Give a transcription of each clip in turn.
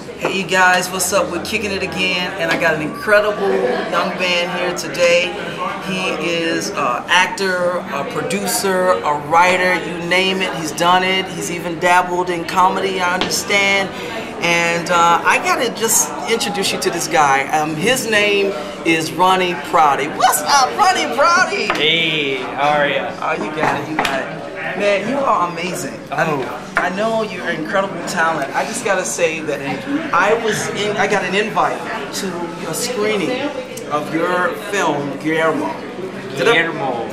Hey you guys, what's up? We're kicking it again, and I got an incredible young man here today. He is an actor, a producer, a writer, you name it, he's done it. He's even dabbled in comedy, I understand. And I gotta just introduce you to this guy. His name is Ronnie Prouty. What's up, Ronnie Prouty? Hey, how are you? Oh, you got it, you got it. Man, you are amazing. I know you're an incredible talent. I just gotta say that I got an invite to a screening of your film, Guillermo. Guillermo?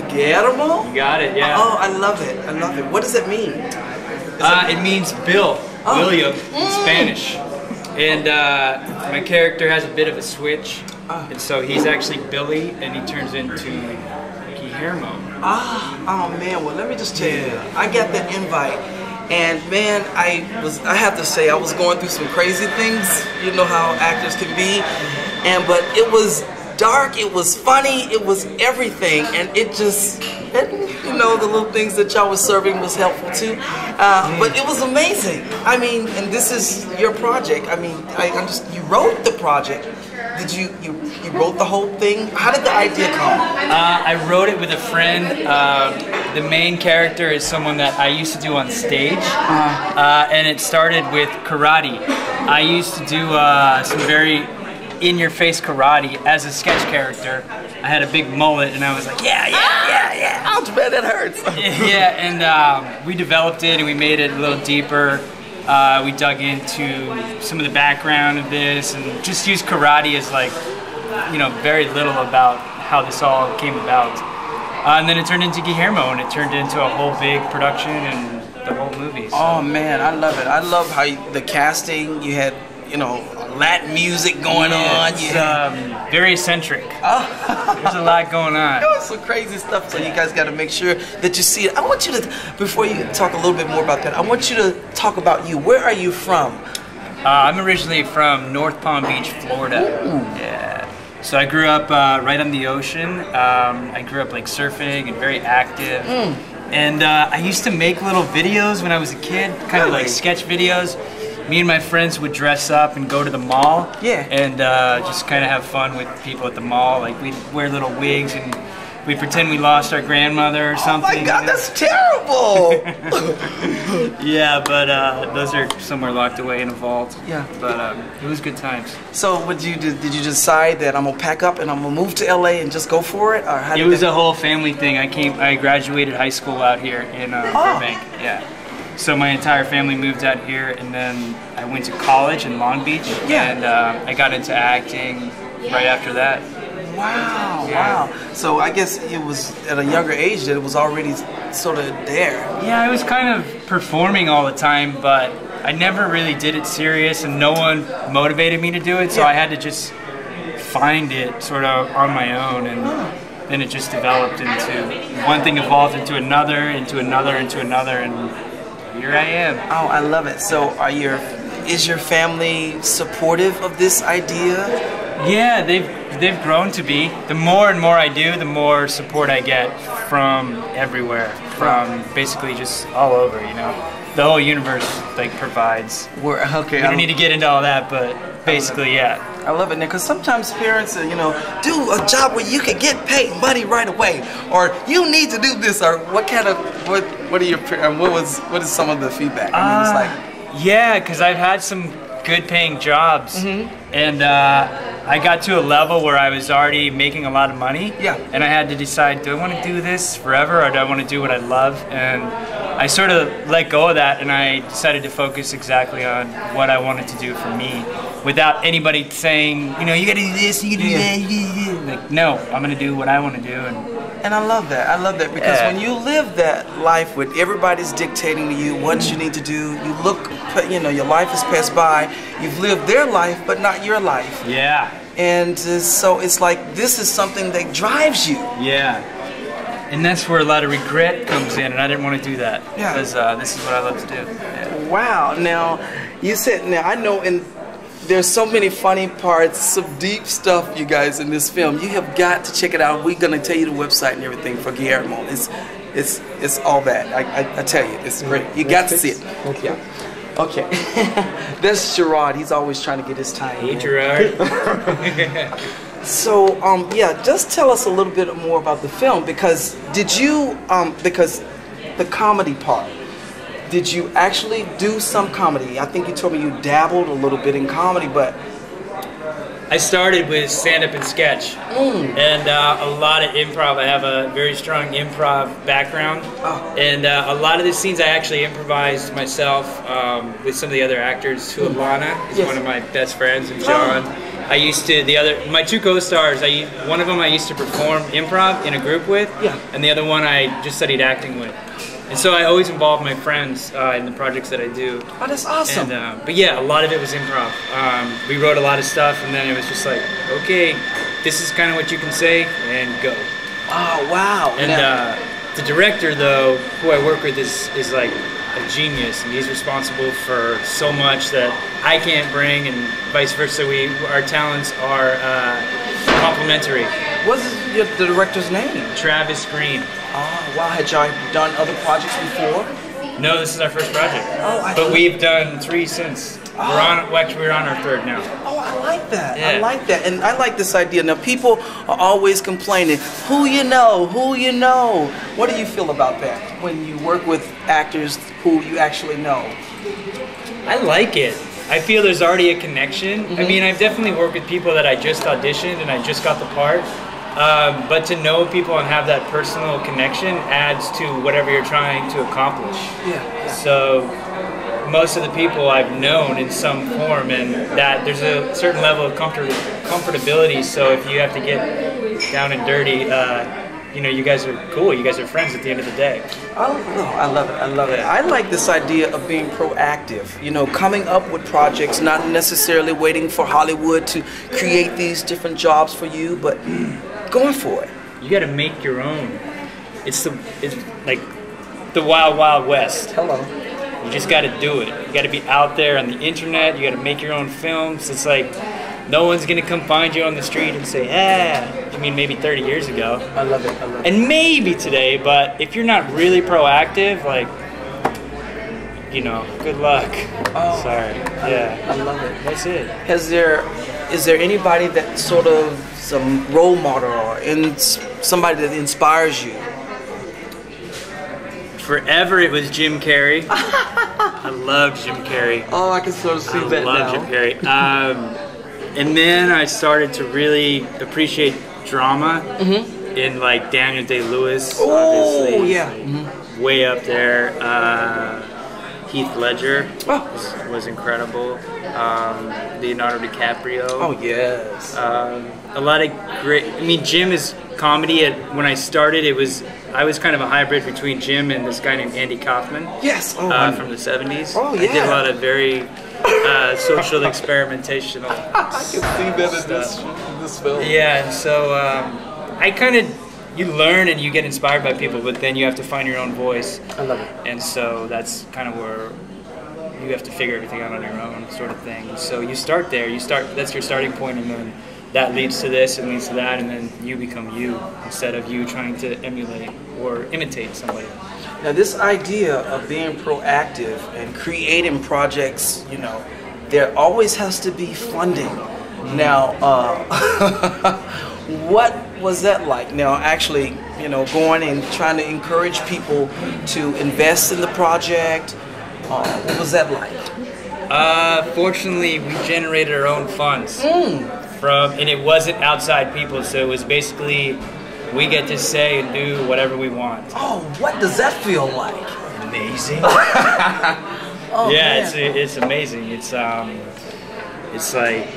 You got it, yeah. Oh, I love it. I love it. What does it mean? It means Bill, William, in Spanish. And my character has a bit of a switch. And so he's actually Billy, and he turns into Guillermo. Oh man, well let me just tell you, I got that invite, and man, I have to say I was going through some crazy things, you know how actors can be, but it was dark, it was funny, it was everything, and it just, you know, the little things that y'all was serving was helpful too, but it was amazing. I mean, and this is your project. I mean, you wrote the project. Did you wrote the whole thing? How did the idea come? I wrote it with a friend. The main character is someone that I used to do on stage, and it started with karate. I used to do some very in-your-face karate as a sketch character. I had a big mullet, and I was like, yeah. Ouch, man, that hurts. Yeah, and we developed it, and we made it a little deeper. We dug into some of the background of this and just used karate as, like, you know, very little about how this all came about. And then it turned into Guillermo, and it turned into a whole big production and the whole movie. So. Oh man, I love it. I love how the casting, you had, you know, Latin music going on. It's very eccentric. There's a lot going on. Some crazy stuff, so you guys got to make sure that you see it. I want you to, before you talk a little bit more about that, I want you to talk about you. Where are you from? I'm originally from North Palm Beach, Florida. Ooh. Yeah. So I grew up right on the ocean. I grew up like surfing and very active. And I used to make little videos when I was a kid, kind of like sketch videos. Me and my friends would dress up and go to the mall, and just kind of have fun with people at the mall. Like we'd wear little wigs and we'd pretend we lost our grandmother or something. Oh my God, that's terrible! Yeah, but those are somewhere locked away in a vault. Yeah, but it was good times. So, what did you decide that I'm gonna pack up and I'm gonna move to LA and just go for it, or how it was a whole family thing. I graduated high school out here in Burbank. Yeah. So my entire family moved out here, and then I went to college in Long Beach, and I got into acting right after that. Wow, wow. So I guess it was at a younger age that it was already sort of there. Yeah, I was kind of performing all the time, but I never really did it serious, and no one motivated me to do it, so I had to just find it sort of on my own, and then it just developed into, one thing evolved into another, and here I am. Oh, I love it. So is your family supportive of this idea? Yeah, they've grown to be. The more and more I do, the more support I get from everywhere, from basically just all over, you know. The whole universe like provides. We don't need to get into all that, but basically, yeah. I love it now, because sometimes parents, you know, do a job where you can get paid money right away, or you need to do this, or what is some of the feedback? I mean, it's like, yeah, because I've had some good paying jobs, and I got to a level where I was already making a lot of money, and I had to decide, do I want to do this forever, or do I want to do what I love? And I sort of let go of that, and I decided to focus exactly on what I wanted to do for me, without anybody saying, you know, you gotta do this, you gotta do that. Like, no, I'm gonna do what I want to do. And I love that. I love that, because when you live that life where everybody's dictating to you what you need to do, you look, you know, your life has passed by, you've lived their life, but not your life. Yeah. And so it's like, this is something that drives you. Yeah. And that's where a lot of regret comes in, and I didn't want to do that. Yeah. Because this is what I love to do. Yeah. Wow. Now, you said, now I know there's so many funny parts, some deep stuff, you guys, in this film. You have got to check it out. We're gonna tell you the website and everything for Guillermo. It's all that. I tell you, it's great. You got to see it. Yeah. Okay. That's Gerard. He's always trying to get his time. Hey, Gerard. So, yeah, just tell us a little bit more about the film, because did you, because the comedy part, did you actually do some comedy? I think you told me you dabbled a little bit in comedy, but... I started with stand-up and sketch, and a lot of improv. I have a very strong improv background, and a lot of the scenes I actually improvised myself with some of the other actors. Lana is one of my best friends, and John. I used to, my two co-stars, one of them I used to perform improv in a group with, and the other one I just studied acting with. And so I always involve my friends in the projects that I do. Oh, that's awesome. And, but yeah, a lot of it was improv. We wrote a lot of stuff, and then it was just like, okay, this is kind of what you can say, and go. Oh, wow. And the director, though, who I work with, is like a genius, and he's responsible for so much that I can't bring, and vice versa. Our talents are complementary. What's the director's name? Travis Green. Oh, wow. Had y'all done other projects before? No, this is our first project. Oh, but we've done 3 since. We're on our 3rd now. Oh, I like that. Yeah. I like that. And I like this idea. Now, people are always complaining, who you know, who you know. What do you feel about that when you work with actors who you actually know? I like it. I feel there's already a connection. I mean, I've definitely worked with people that I just auditioned and I just got the part. But to know people and have that personal connection adds to whatever you're trying to accomplish. Yeah. So most of the people I've known in some form, and that there's a certain level of comfortability. So if you have to get down and dirty, you know, you guys are cool. You guys are friends at the end of the day. Oh, I love it. I love it. I like this idea of being proactive. You know, coming up with projects, not necessarily waiting for Hollywood to create these different jobs for you, but going for it. You got to make your own. It's like the wild, wild west. Hello. You just got to do it. You got to be out there on the internet. You got to make your own films. It's like no one's gonna come find you on the street and say, I mean, maybe 30 years ago. I love it. I love it. And maybe today, but if you're not really proactive, like, you know, good luck. Oh, sorry. Yeah. I love it. That's it. Is there anybody that sort of some role model or somebody that inspires you? Forever it was Jim Carrey. I love Jim Carrey. Oh, I can sort of see that now. I love Jim Carrey. And then I started to really appreciate drama in like Daniel Day-Lewis. Oh, obviously, yeah. Way up there. Heath Ledger was incredible. Leonardo DiCaprio. Oh, yes. A lot of great. I mean, Jim is comedy. When I started, I was kind of a hybrid between Jim and this guy named Andy Kaufman. Yes. Oh, from the 70s. Oh, yeah. I did a lot of very social experimentational I can see that in this film. Yeah, and so I kind of, you learn and you get inspired by people, but then you have to find your own voice. I love it. And so that's kind of where you have to figure everything out on your own, sort of thing. And so you start there. That's your starting point, and then that leads to this and leads to that, and then you become you instead of you trying to emulate or imitate somebody. Now, this idea of being proactive and creating projects, you know, there always has to be funding. Now, what was that like? Now, actually, you know, going and trying to encourage people to invest in the project, what was that like? Fortunately, we generated our own funds and it wasn't outside people, so it was basically we get to say and do whatever we want. Oh, what does that feel like? Amazing. Oh, yeah, man. it's amazing. It's like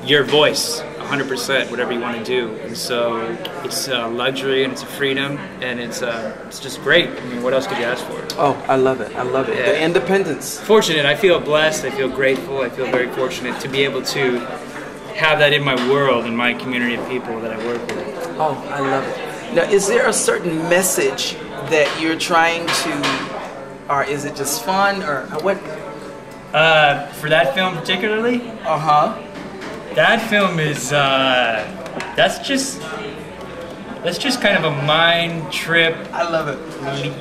your voice, 100%, whatever you want to do. And so it's a luxury and it's a freedom and it's just great. I mean, what else could you ask for? Oh, I love it. I love it. Yeah. The independence. Fortunate. I feel blessed. I feel grateful. I feel very fortunate to be able to have that in my world, in my community of people that I work with. Oh, I love it. Now, is there a certain message that you're trying to, or is it just fun, or what? For that film particularly? That film is, that's just kind of a mind trip. I love it.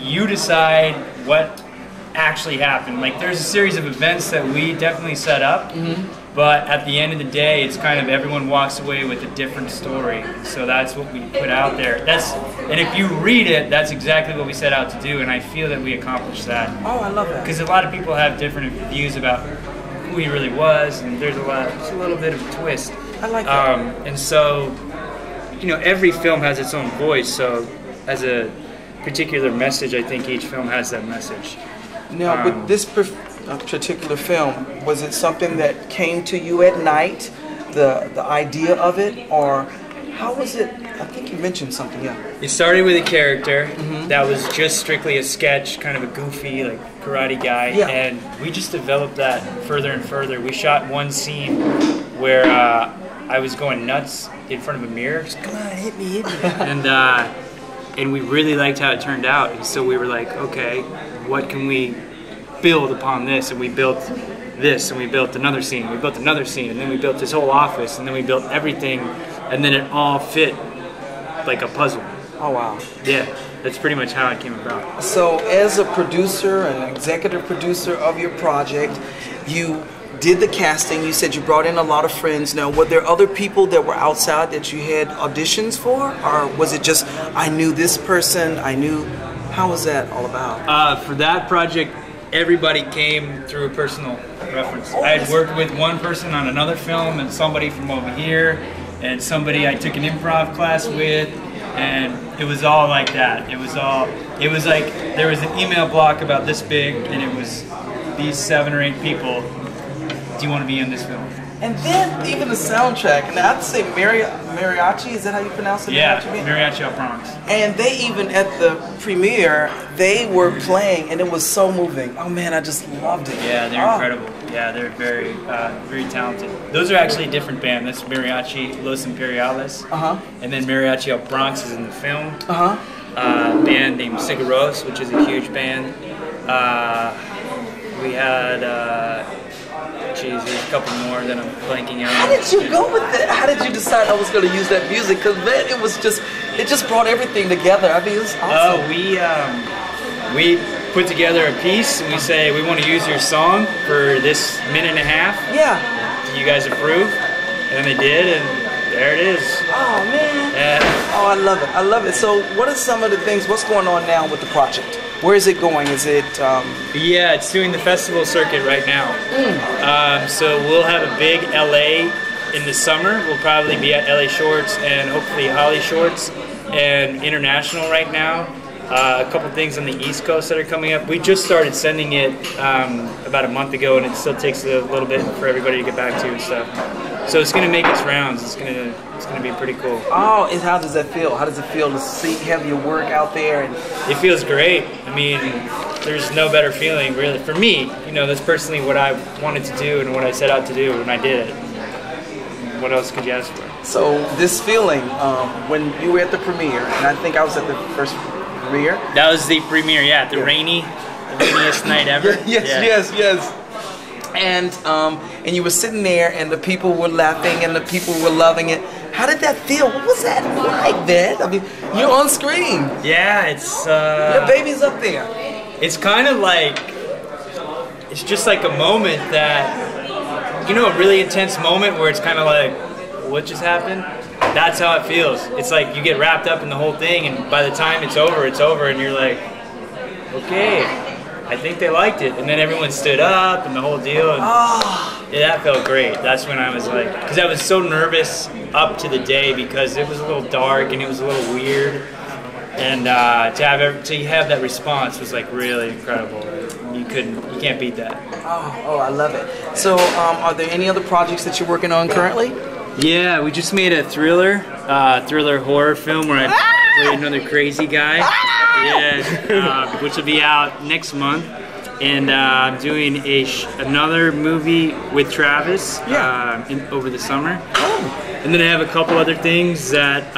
You decide what actually happened. Like there's a series of events that we definitely set up, but at the end of the day, it's kind of everyone walks away with a different story. So that's what we put out there. And if you read it, that's exactly what we set out to do, and I feel that we accomplished that. Oh, I love that. Because a lot of people have different views about who he really was, and there's a little bit of a twist. I like that. And so, you know, every film has its own voice. So, as a particular message, I think each film has that message. Now, with this particular film, was it something that came to you at night, the idea of it, or how was it? I think you mentioned something, yeah. It started with a character that was just strictly a sketch, kind of a goofy, like, karate guy, and we just developed that further and further. We shot one scene where I was going nuts in front of a mirror, just, come on, hit me, and we really liked how it turned out, and so we were like, okay, what can we build upon this? And we built this, and we built another scene, we built another scene, and then we built this whole office, and then we built everything, and then it all fit like a puzzle. Oh, wow. Yeah, that's pretty much how it came about. So as a producer and executive producer of your project, you did the casting. You said you brought in a lot of friends. Now, were there other people that were outside that you had auditions for? Or was it just, I knew this person, how was that all about? For that project, everybody came through a personal reference. Oh, I had worked with one person on another film, and somebody from over here, and somebody I took an improv class with, and it was all like that. It was like there was an email block about this big, and it was these 7 or 8 people. Do you want to be in this film? And then even the soundtrack, and I'd say mariachi, is that how you pronounce it? Yeah, Mariachi El Bronx. And they even at the premiere, they were playing, and it was so moving. Oh man, I just loved it. Yeah, they're incredible. Yeah, they're very, very talented. Those are actually a different band. That's Mariachi Los Imperiales. And then Mariachi El Bronx is in the film. A band named Cigaros, which is a huge band. We had. There's a couple more that I'm blanking out. How did you go with it? How did you decide I was going to use that music? Because man, it just brought everything together. I mean, it was awesome. We put together a piece and we say we want to use your song for this minute and a half. Yeah. Do you guys approve? And they did, and there it is. Oh man. Yeah. Oh, I love it. I love it. So, what are some of the things? What's going on now with the project? Where is it going? Is it? Yeah, it's doing the festival circuit right now. So we'll have a big LA in the summer. We'll probably be at LA Shorts and hopefully Holly Shorts, and international right now. A couple things on the East Coast that are coming up. We just started sending it about a month ago, and it still takes a little bit for everybody to get back to and stuff. So it's going to make its rounds. It's going to be pretty cool. Oh, and how does that feel? How does it feel to have your work out there? And it feels great. I mean, there's no better feeling, really. For me, you know, that's personally what I wanted to do and what I set out to do, and I did it. What else could you ask for? So this feeling, when you were at the premiere, and I think I was at the first premiere. That was the premiere, yeah. The rainiest night ever. Yes. And you were sitting there, and the people were laughing, and the people were loving it. How did that feel? What was that like, man? I mean, you're on screen. Yeah, it's... your baby's up there. It's kind of like... It's just like a moment that... You know, a really intense moment where it's kind of like, what just happened? That's how it feels. It's like you get wrapped up in the whole thing, and by the time it's over, and you're like, okay, I think they liked it. And then everyone stood up and the whole deal. And yeah, that felt great. That's when I was like, because I was so nervous up to the day because it was a little dark and it was a little weird. And to have that response was like really incredible. You can't beat that. Oh, I love it. So, are there any other projects that you're working on currently? Yeah, we just made a thriller horror film where I play another crazy guy. Yeah, which will be out next month. And I'm doing another movie with Travis over the summer. And then I have a couple other things that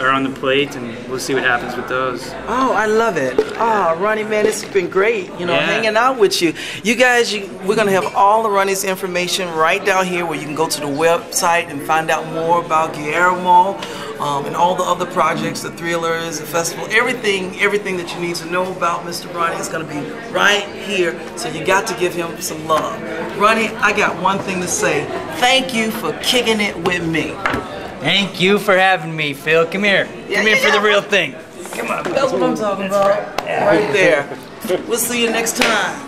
are on the plate, and we'll see what happens with those. Oh, I love it. Oh, Ronnie, man, it's been great, hanging out with you. You guys, we're going to have all of Ronnie's information right down here where you can go to the website and find out more about Guillermo. and all the other projects, the thrillers, the festival, everything that you need to know about Mr. Ronnie is going to be right here. So you got to give him some love. Ronnie, I got one thing to say. Thank you for kicking it with me. Thank you for having me, Phil. Come here. Come here for the real thing. Come on. That's what I'm talking about. Right there. We'll see you next time.